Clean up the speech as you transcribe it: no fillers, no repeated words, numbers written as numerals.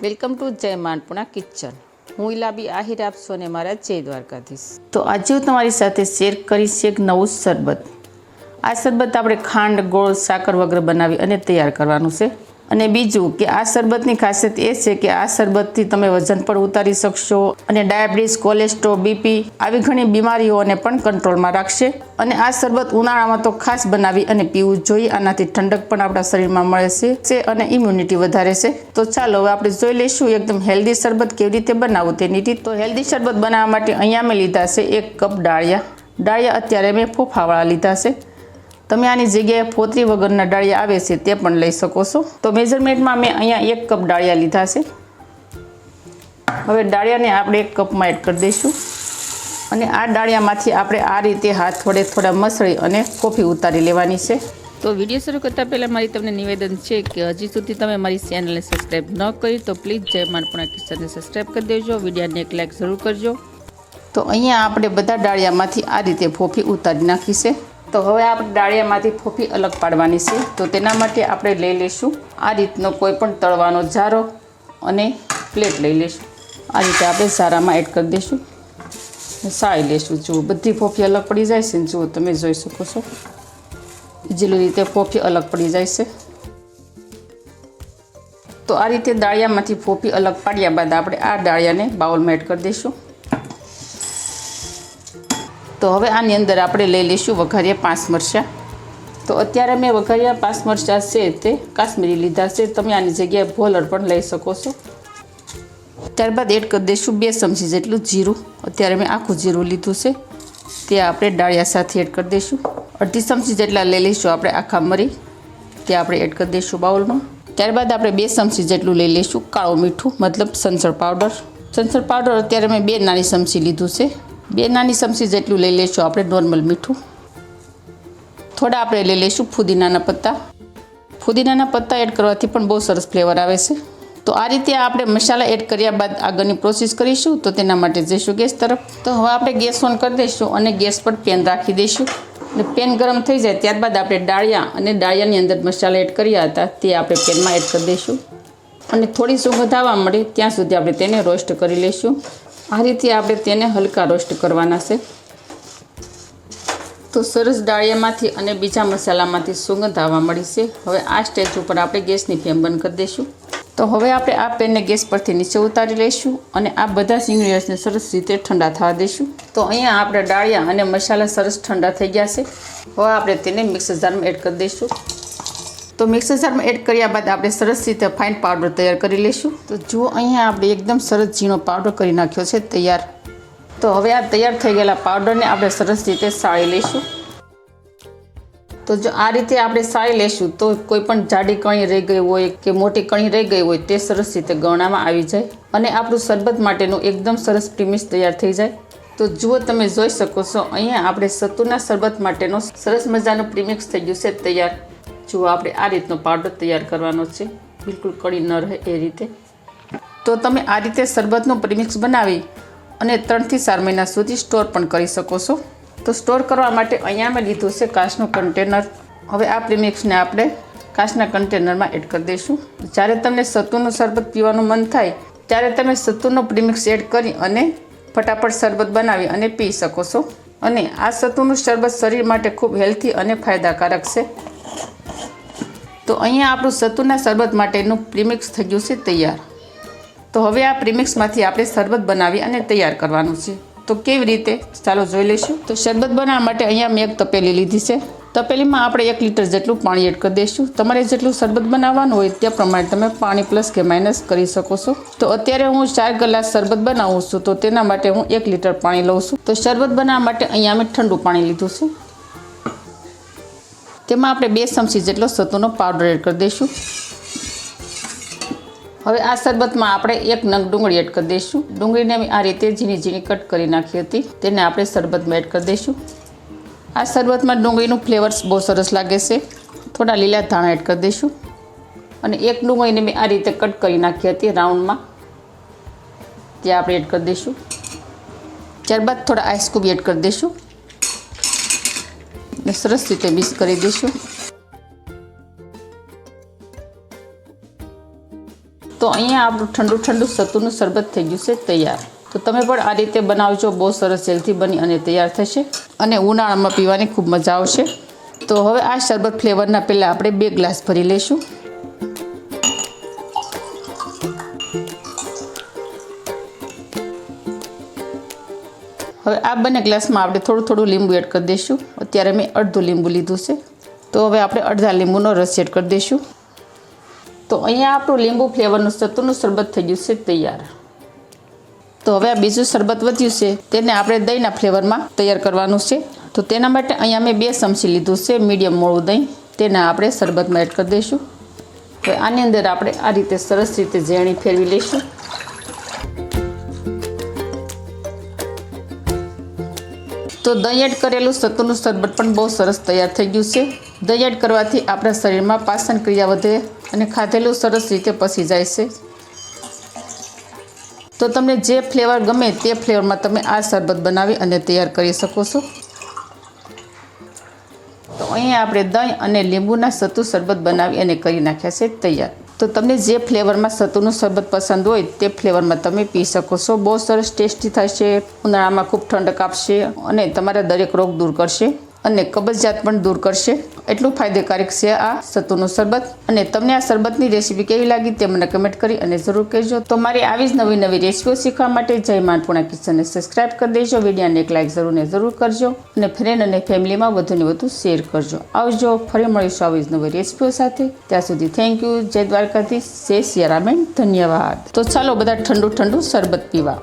Welcome to જય માનપુણા kitchen. હું ઇલાબી આહિર આપશો અને મારા જય દ્વારકાધીશ. તો આજે હું તમારી સાથે શેર કરીશ એક નવું શરબત. આ શરબત આપણે ખાંડ, ગોળ, સાકર વગર બનાવી અને તૈયાર કરવાનું છે. અને બીજું કે આ શરબતની ખાસિયત એ છે કે આ શરબતથી તમે વજન પણ ઉતારી શકશો અને ડાયાબિટીસ, કોલેસ્ટ્રોલ, બીપી આવી ઘણી બીમારીઓને પણ કંટ્રોલમાં રાખશે. અને આ શરબત ઉનાળામાં તો ખાસ બનાવી અને પીવું જોઈએ. આનાથી ઠંડક પણ આપણા શરીરમાં મળે છે અને ઇમ્યુનિટી વધારે છે. તો ચાલો હવે આપણે જોઈ લઈશું એકદમ હેલ્ધી શરબત કેવી રીતે બનાવવું તેની રીત. તો હેલ્ધી શરબત બનાવવા માટે અહીંયા મેં લીધા છે 1 કપ ડાળિયા. ડાળિયા અત્યારે મેં ફોફાવાળા લીધા છે. તમે આની જગ્યાએ ફોતરી વગરના ડાળિયા આવે છે તે પણ લઈ શકો છો. તો મેઝરમેન્ટમાં મેં અહીંયા 1 કપ ડાળિયા લીધા છે. હવે ડાળિયાને આપણે 1 કપમાં એડ કરી દઈશું અને આ ડાળિયામાંથી આપણે આ રીતે હાથ વડે થોડા મસળી અને કોફી ઉતારી લેવાની છે. તો વિડીયો શરૂ કરતાં પહેલાં મારી તમને નિવેદન છે કે હજી સુધી તમે મારી ચેનલને સબસ્ક્રાઈબ ન કરી તો પ્લીઝ જય માનપુણા કિચનને સબસ્ક્રાઈબ કરી દેજો. વિડીયોને એક લાઈક જરૂર કરજો. તો અહીંયા આપણે બધા ડાળિયામાંથી આ રીતે ફોફી ઉતારી નાખી છે. તો હવે આપણે ડાળિયામાંથી ફોફી અલગ પાડવાની છે. તો તેના માટે આપણે લઈ લઈશું આ રીતનો કોઈ પણ તળવાનો જારો અને પ્લેટ લઈ લઈશું. આ રીતે આપણે ઝારામાં એડ કરી દઈશું, સાળી લઈશું. જુઓ બધી ફોફી અલગ પડી જાય છે ને, જુઓ તમે જોઈ શકો છો જેલી રીતે ફોફી અલગ પડી જાય છે. તો આ રીતે ડાળિયામાંથી ફોફી અલગ પાડ્યા બાદ આપણે આ ડાળિયાને બાઉલમાં એડ કરી દઈશું. તો હવે આની અંદર આપણે લઈ લઈશું વઘારિયા 5 મરચાં. તો અત્યારે મેં વઘારિયા 5 મરચાં છે તે કાશ્મીરી લીધા છે. તમે આની જગ્યાએ ભોલર પણ લઈ શકો છો. ત્યારબાદ એડ કરી દઈશું 2 ચમચી જેટલું જીરું. અત્યારે મેં આખું જીરું લીધું છે તે આપણે ડાળિયા સાથે એડ કરી દઈશું. અડધી ચમચી જેટલા લઈ લઈશું આપણે આખા મરી, તે આપણે એડ કરી દઈશું બાઉલમાં. ત્યારબાદ આપણે 2 ચમચી જેટલું લઈ લઈશું કાળું મીઠું, મતલબ સંચળ પાવડર. સંચળ પાવડર અત્યારે મેં 2 નાની ચમચી લીધું છે. 2 નાની ચમચી જેટલું લઈ લઈશું આપણે નોર્મલ મીઠું. થોડા આપણે લઈ લઈશું ફુદીનાના પત્તા. ફુદીનાના પત્તા એડ કરવાથી પણ બહુ સરસ ફ્લેવર આવે છે. તો આ રીતે આપણે મસાલા એડ કર્યા બાદ આગળની પ્રોસેસ કરીશું. તો તેના માટે જઈશું ગેસ તરફ. તો હવે આપણે ગેસ ઓન કરી દઈશું અને ગેસ પર પેન રાખી દઈશું. અને પેન ગરમ થઈ જાય ત્યારબાદ આપણે ડાળિયા અને ડાળિયાની અંદર મસાલા એડ કર્યા હતા તે આપણે પેનમાં એડ કરી દઈશું. અને થોડી સુગંધ આવવા મળે ત્યાં સુધી આપણે તેને રોસ્ટ કરી લઈશું. આ રીતે આપણે તેને હલકા રોસ્ટ કરવાના છે. તો સરસ ડાળિયામાંથી અને બીજા મસાલામાંથી સુગંધ આવવા મળી છે. હવે આ સ્ટેજ ઉપર આપણે ગેસની ફ્લેમ બંધ કરી દઈશું. તો હવે આપણે આ પેનને ગેસ પરથી નીચે ઉતારી લઈશું અને આ બધા ઇન્ગ્રીડિયન્ટ્સને સરસ રીતે ઠંડા થવા દઈશું. તો અહીંયા આપણે ડાળિયા અને મસાલા સરસ ઠંડા થઈ ગયા છે. હવે આપણે તેને મિક્સર જારમાં એડ કરી દઈશું. તો મિક્સર જારમાં એડ કર્યા બાદ આપણે સરસ રીતે ફાઇન પાવડર તૈયાર કરી લઈશું. તો જુઓ અહીંયા આપણે એકદમ સરસ ઝીણો પાવડર કરી નાખ્યો છે તૈયાર. તો હવે આ તૈયાર થઈ ગયેલા પાવડરને આપણે સરસ રીતે સાળી લઈશું. તો જો આ રીતે આપણે સાળી લઈશું તો કોઈ પણ જાડી કણી રહી ગઈ હોય કે મોટી કણી રહી ગઈ હોય તે સરસ રીતે ગળણામાં આવી જાય અને આપણું શરબત માટેનું એકદમ સરસ પ્રીમિક્સ તૈયાર થઈ જાય. તો જુઓ તમે જોઈ શકો છો અહીંયા આપણે સત્તુના શરબત માટેનો સરસ મજાનું પ્રીમિક્સ થઈ ગયું છે તૈયાર. જુઓ આપણે આ રીતનો પાવડર તૈયાર કરવાનો છે, બિલકુલ કણી ન રહે એ રીતે. તો તમે આ રીતે શરબતનું પ્રીમિક્સ બનાવી અને 3 થી 4 મહિના સુધી સ્ટોર પણ કરી શકો છો. તો સ્ટોર કરવા માટે અહીંયા મેં લીધું છે કાચનું કન્ટેનર. હવે આ પ્રીમિક્સને આપણે કાચના કન્ટેનરમાં એડ કરી દઈશું. જ્યારે તમને સત્તુનું શરબત પીવાનું મન થાય ત્યારે તમે સત્તુનો પ્રીમિક્સ એડ કરી અને ફટાફટ શરબત બનાવી અને પી શકો છો. અને આ સત્તુનું શરબત શરીર માટે ખૂબ હેલ્થી અને ફાયદાકારક છે. તો અહીંયા આપણું સત્તુના શરબત માટેનું પ્રીમિક્સ થઈ ગયું છે તૈયાર. તો હવે આ પ્રીમિક્સમાંથી આપણે શરબત બનાવી અને તૈયાર કરવાનું છે. તો કેવી રીતે ચાલો જોઈ લઈશું. તો શરબત બનાવવા માટે અહીંયા મેં એક તપેલી લીધી છે. તપેલીમાં આપણે 1 લીટર જેટલું પાણી એડ કરી દઈશું. તમારે જેટલું શરબત બનાવવાનું હોય તે પ્રમાણે તમે પાણી પ્લસ કે માઇનસ કરી શકો છો. તો અત્યારે હું 4 ગ્લાસ શરબત બનાવું છું તો તેના માટે હું 1 લીટર પાણી લઉં છું. તો શરબત બનાવવા માટે અહીંયા મેં ઠંડુ પાણી લીધું છે. તેમાં આપણે 2 ચમચી જેટલો સત્તુનો પાવડર એડ કરી દઈશું. હવે આ શરબતમાં આપણે 1 નંગ ડુંગળી એડ કરી દઈશું. ડુંગળીને આ રીતે ઝીણી ઝીણી કટ કરી નાખી હતી તેને આપણે શરબતમાં એડ કરી દઈશું. આ શરબતમાં ડુંગળીનું ફ્લેવર્સ બહુ સરસ લાગે છે. થોડા લીલા ધાણા એડ કરી દઈશું અને 1 ડુંગળીને મેં આ રીતે કટ કરી નાખી હતી રાઉન્ડમાં, તે આપણે એડ કરી દઈશું. ત્યારબાદ થોડા આઈસ ક્યુબ એડ કરી દઈશું અને સરસ રીતે મિક્સ કરી દઈશું. તો અહીંયા આપણું ઠંડુ ઠંડુ સત્તુનું શરબત થઈ ગયું છે તૈયાર. તો તમે પણ આ રીતે બનાવજો, બહુ સરસ જલ્દી બની અને તૈયાર થશે અને ઉનાળામાં પીવાની ખૂબ મજા આવશે. તો હવે આ શરબત ફ્લેવરના પહેલાં આપણે 2 ગ્લાસ ભરી લઈશું. હવે આ બંને ગ્લાસમાં આપણે થોડું થોડું લીંબુ એડ કરી દઈશું. અત્યારે મેં અડધું લીંબુ લીધું છે, તો હવે આપણે અડધા લીંબુનો રસ એડ કરી દઈશું. તો અહીંયા આપણું લીંબુ ફ્લેવરનું સત્તુનું શરબત થઈ ગયું છે તૈયાર. તો હવે આ બીજું શરબત વધ્યું છે તેને આપણે દહીંના ફ્લેવરમાં તૈયાર કરવાનું છે. તો તેના માટે અહીંયા મેં 2 ચમચી લીધું છે મીડિયમ મોળું દહીં, તેને આપણે શરબતમાં એડ કરી દઈશું. હવે આની અંદર આપણે આ રીતે સરસ રીતે ઝેણી ફેરવી લઈશું. તો દહીં એડ કરેલું સત્તુનું શરબત પણ બહુ સરસ તૈયાર થઈ ગયું છે. દહીં એડ કરવાથી આપણા શરીરમાં પાચન ક્રિયા વધે અને ખાધેલું સરસ રીતે પચી જાય છે. તો તમને જે ફ્લેવર ગમે તે ફ્લેવરમાં તમે આ શરબત બનાવી અને તૈયાર કરી શકો છો. તો અહીંયા આપણે દહીં અને લીંબુના સત્તુ શરબત બનાવી અને કરી નાખ્યા છે તૈયાર. તો તમને જે ફ્લેવરમાં સત્તુનું શરબત પસંદ હોય તે ફ્લેવરમાં તમે પી શકો છો. બહુ સરસ ટેસ્ટી થશે, ઉનાળામાં ખૂબ ઠંડક આપશે અને તમારા દરેક રોગ દૂર કરશે અને કબજિયાત પણ દૂર કરશે. એટલું ફાયદાકારક છે આ સત્તુનું શરબત. અને તમને આ શરબતની રેસીપી કેવી લાગી તે મને કમેન્ટ કરી અને જરૂર કહેજો. તો મારી આવી જ નવી નવી રેસીપીઓ શીખવા માટે જય માં અન્નપૂર્ણા કિચનને સબસ્ક્રાઈબ કરી દેજો. વિડીયોને એક લાઈક જરૂર કરજો અને ફ્રેન્ડ અને ફેમિલીમાં વધુને વધુ શેર કરજો. આવજો, ફરી મળીશું આવી જ નવી રેસીપીઓ સાથે. ત્યાં સુધી થેન્ક યુ. જય દ્વારકાધીશ, જય સિયારામ, ધન્યવાદ. તો ચાલો બધા ઠંડુ ઠંડુ શરબત પીવા.